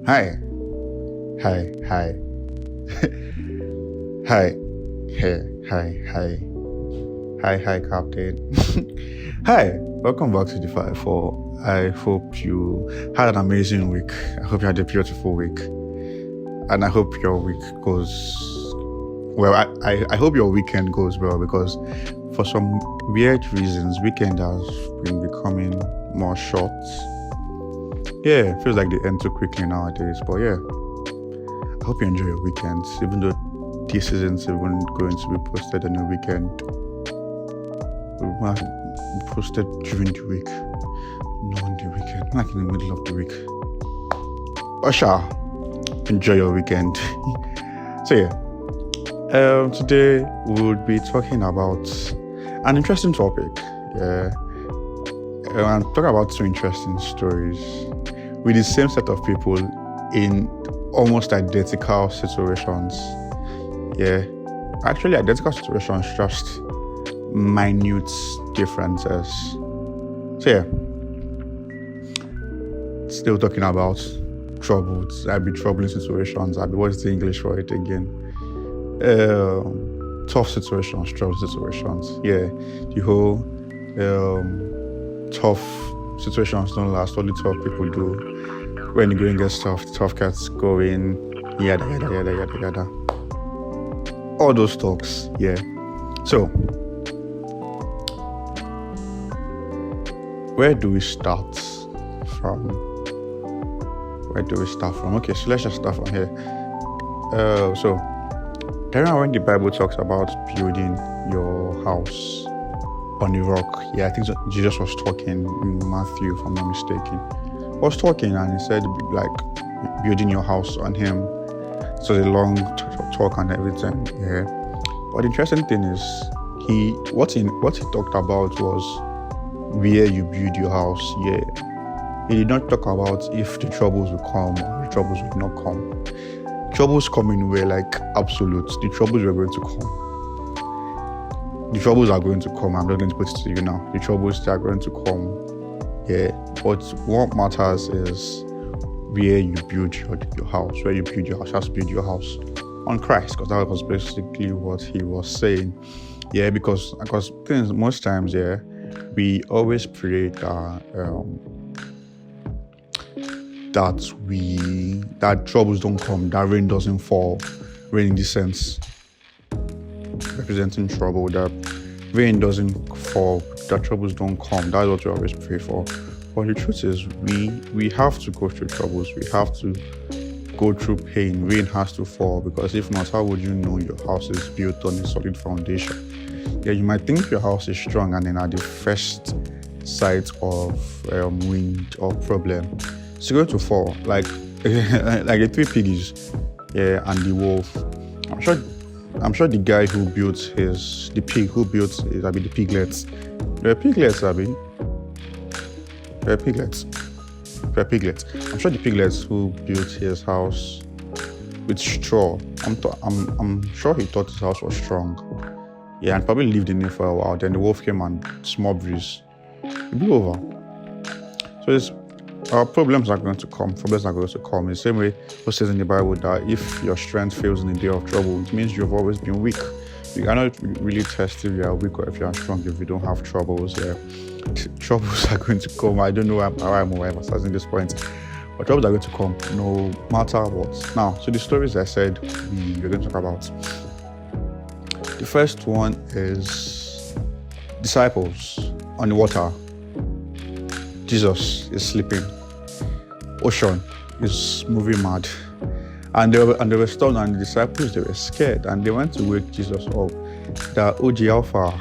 Hi, hi, hi, hi, hi, Captain. Hi, welcome back to the 5-4. I hope you had an amazing week. I hope you had a beautiful week, and I hope your week goes well. I hope your weekend goes well because for some weird reasons, weekend has been becoming more short. Yeah, it feels like they end too quickly nowadays, but yeah. I hope you enjoy your weekends, even though this isn't even going to be posted on a weekend. It might be posted during the week, not on the weekend, like in the middle of the week. Usha, enjoy your weekend. So yeah, today we'll be talking about an interesting topic. Yeah, I'm talking about two interesting stories with the same set of people in almost identical situations. Yeah, actually identical situations, just minute differences. So yeah, still talking about troubles. I'll be troubling situations. What's the English for it again? Tough situations, trouble situations. Yeah, the whole tough situations don't last. Only tough people do. When the going gets tough, the tough gets going, yada yada yada yada yada. All those talks, yeah. So, where do we start from? Okay, so let's just start from here. So, remember when the Bible talks about building your house on a rock? Yeah, I think Jesus was talking in Matthew, if I'm not mistaken. Was talking and he said like building your house on him. So the long talk and everything. Yeah. But the interesting thing is what he talked about was where you build your house. Yeah. He did not talk about if the troubles will come or the troubles would not come. Troubles coming were like absolute. The troubles were going to come. The troubles are going to come. I'm not going to put it to you now. The troubles are going to come. Yeah, but what matters is where you build your house. Where you build your house, you have to build your house on Christ, because that was basically what he was saying. Yeah, because things most times, yeah, we always pray that troubles don't come, that rain doesn't fall. Rain in this sense representing trouble, that rain doesn't fall, that troubles don't come. That's what we always pray for. But the truth is, we have to go through troubles. We have to go through pain. Rain has to fall, because if not, how would you know your house is built on a solid foundation? Yeah, you might think your house is strong, and then at the first sight of wind or problem, it's going to fall. Like like the three piggies, yeah, and the wolf. I'm sure the guy who built the piglets. They're piglets, They're piglets. I'm sure the piglets who built his house with straw. I'm sure he thought his house was strong. Yeah, and probably lived in it for a while. Then the wolf came and small breeze, it blew over. So our problems are going to come. Problems are going to come. In the same way, it says in the Bible that if your strength fails in the day of trouble, it means you've always been weak. You cannot really test if you are weak or if you are strong if you don't have troubles. Yeah. Troubles are going to come. I don't know how I'm emphasizing this point, but troubles are going to come no matter what. Now, so the stories I said we're going to talk about. The first one is disciples on the water. Jesus is sleeping. Ocean is moving mad. And they were stunned, and the disciples, they were scared, and they went to wake Jesus up. That, OG Alpha,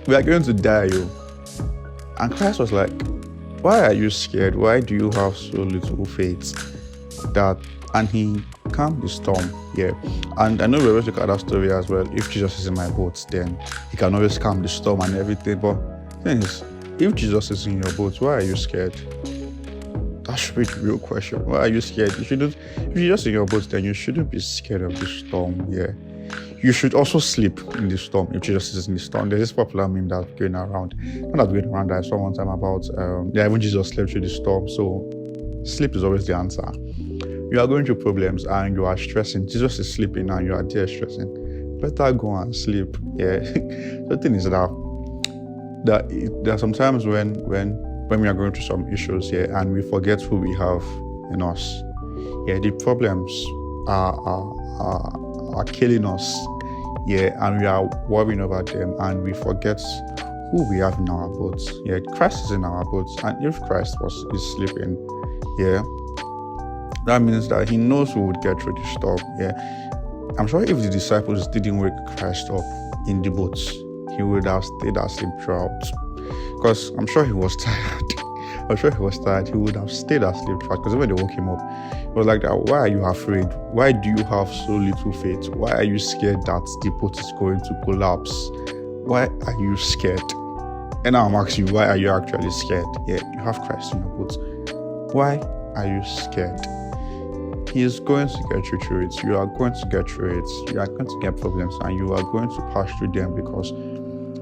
we are going to die, yo. And Christ was like, why are you scared? Why do you have so little faith? And he calmed the storm. Yeah. And I know we're going to look at that story as well. If Jesus is in my boat, then he can always calm the storm and everything. But the thing is, if Jesus is in your boat, why are you scared? That should be the real question. Why are you scared? If you're just in your boat, then you shouldn't be scared of the storm. Yeah. You should also sleep in the storm if Jesus is in the storm. There's this popular meme that's going around. Not that going around, I saw one time about even Jesus slept through the storm. So sleep is always the answer. You are going through problems and you are stressing. Jesus is sleeping and you are there stressing. Better go and sleep. Yeah. The thing is that there are some times when we are going through some issues here, and we forget who we have in us. Yeah, the problems are killing us. Yeah, and we are worrying about them, and we forget who we have in our boats. Yeah, Christ is in our boats, and if Christ is sleeping, yeah, that means that he knows we would get through the storm. Yeah, I'm sure if the disciples didn't wake Christ up in the boats, he would have stayed asleep throughout. Because I'm sure he was tired. He would have stayed asleep throughout. Because when they woke him up, it was like that. Why are you afraid? Why do you have so little faith? Why are you scared that the boat is going to collapse? Why are you scared? And now I'm asking you, why are you actually scared? Yeah, you have Christ in your boat. Why are you scared? He is going to get you through it. You are going to get through it. You are going to get problems, and you are going to pass through them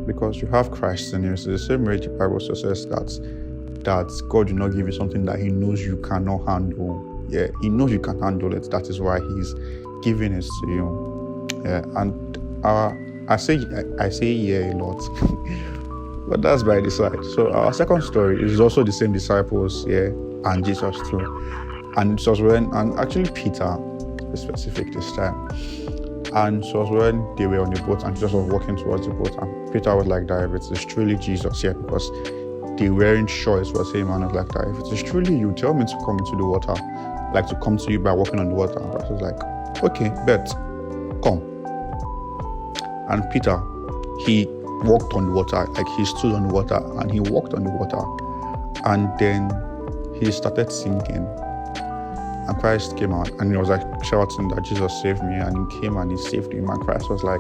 because you have Christ in you. It's the same way the Bible says that God will not give you something that he knows you cannot handle. Yeah, he knows you can handle it. That is why he's giving it to you. Yeah, and I say yeah a lot. But that's by the side. So our second story is also the same disciples, yeah, and Jesus too. And it was and actually Peter, to be specific this time. And so it was when they were on the boat and Jesus was walking towards the boat, and Peter was like that, if it is truly Jesus, yeah, because they weren't sure it was him, and I was like that, if it is truly you, tell me to come into the water, like to come to you by walking on the water. And Christ was like, okay, bet, come. And Peter, he walked on the water, like he stood on the water and he walked on the water, and then he started sinking. And Christ came out and he was like shouting that Jesus saved me, and he came and he saved him. And Christ was like,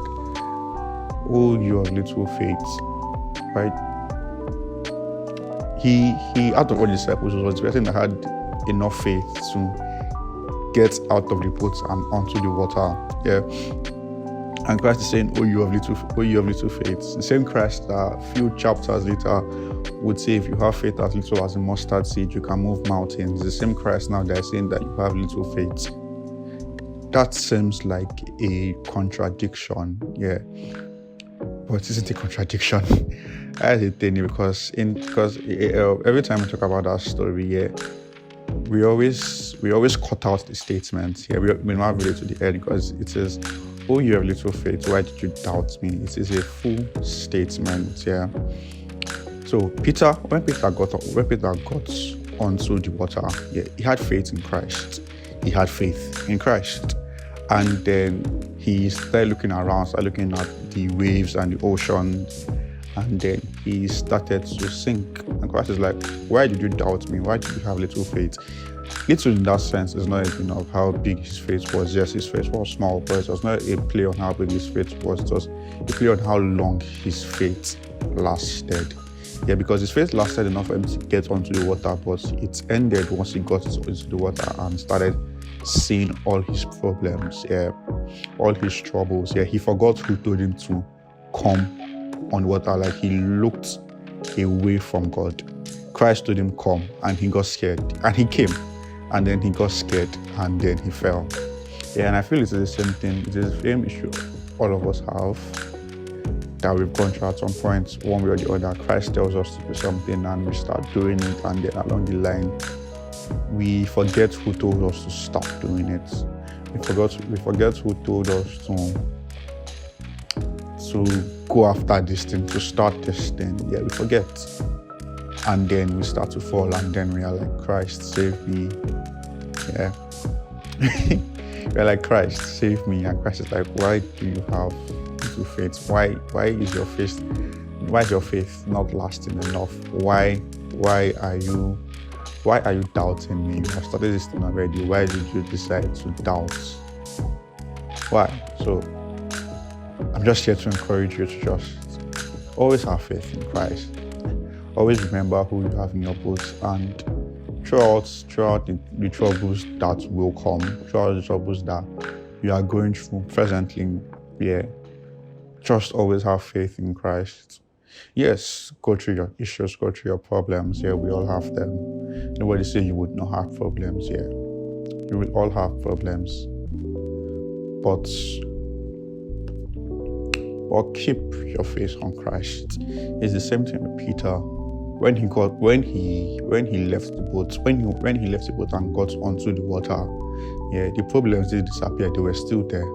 oh, you of little faith, right? He out of all the disciples was the person that had enough faith to get out of the boat and onto the water. Yeah. And Christ is saying, oh, you of little faith. The same Christ that a few chapters later would say, if you have faith as little as a mustard seed, you can move mountains. The same Christ now that is saying that you have little faith. That seems like a contradiction, yeah. But isn't a contradiction? That's the thing, because every time we talk about that story, yeah, we always cut out the statement. Yeah, we not relate to the end, because it says, oh, you have little faith, why did you doubt me? It is a full statement, yeah. So when Peter got onto the water, yeah, he had faith in Christ. He had faith in Christ. And then he started looking around, started looking at the waves and the ocean, and then he started to sink. And Christ is like, why did you doubt me? Why did you have little faith? Little in that sense is not even of how big his faith was. Yes, his faith was small, but it was not a play on how big his faith was. It was a play on how long his faith lasted. Yeah, because his faith lasted enough for him to get onto the water, but it ended once he got into the water and started seeing all his problems, yeah, all his troubles. Yeah, he forgot who told him to come on water. Like, he looked away from God. Christ told him come, and he got scared, and he came, and then he got scared, and then he fell. Yeah, and I feel it's the same thing. It is the same issue all of us have, that we've gone through at some point, one way or the other. Christ tells us to do something and we start doing it, and then along the line we forget who told us to stop doing it. We forget who told us to go after this thing, to start this thing. Yeah, we forget. And then we start to fall, and then we are like, Christ, save me. Yeah. We're like, Christ, save me. And Christ is like, why do you have little faith? Why is your faith not lasting enough? Why are you doubting me? You have started this thing already. Why did you decide to doubt? Why? So I'm just here to encourage you to just always have faith in Christ. Always remember who you have in your boat, and throughout the troubles that will come, throughout the troubles that you are going through presently, yeah, just always have faith in Christ. Yes, go through your issues, go through your problems. Yeah, we all have them. Nobody say you would not have problems. Yeah, We will all have problems. But keep your face on Christ. It's the same thing with Peter. When he left the boat, when he left the boat and got onto the water, the problems didn't disappear. They were still there.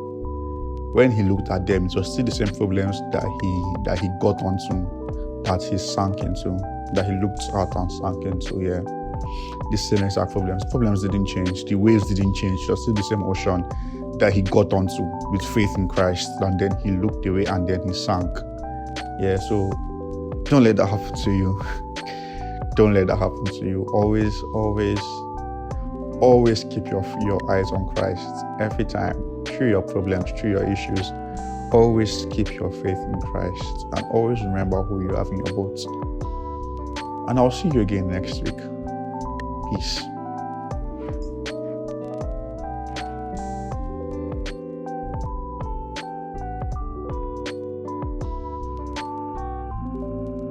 When he looked at them, it was still the same problems that he got onto, that he sank into, that he looked at and sank into. The same exact problems. Problems didn't change. The waves didn't change. It was still the same ocean that he got onto with faith in Christ, and then he looked away and then he sank. So don't let that happen to you. Don't let that happen to you. Always keep your eyes on Christ every time, through your problems, through your issues. Always keep your faith in Christ, and always remember who you have in your boat. And I'll see you again next week. Peace.